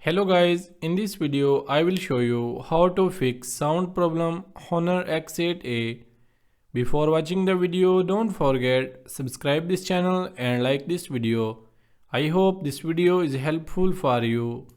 Hello guys, in this video I will show you how to fix sound problem Honor X8a. Before watching the video, don't forget subscribe this channel and like this video. I hope this video is helpful for you.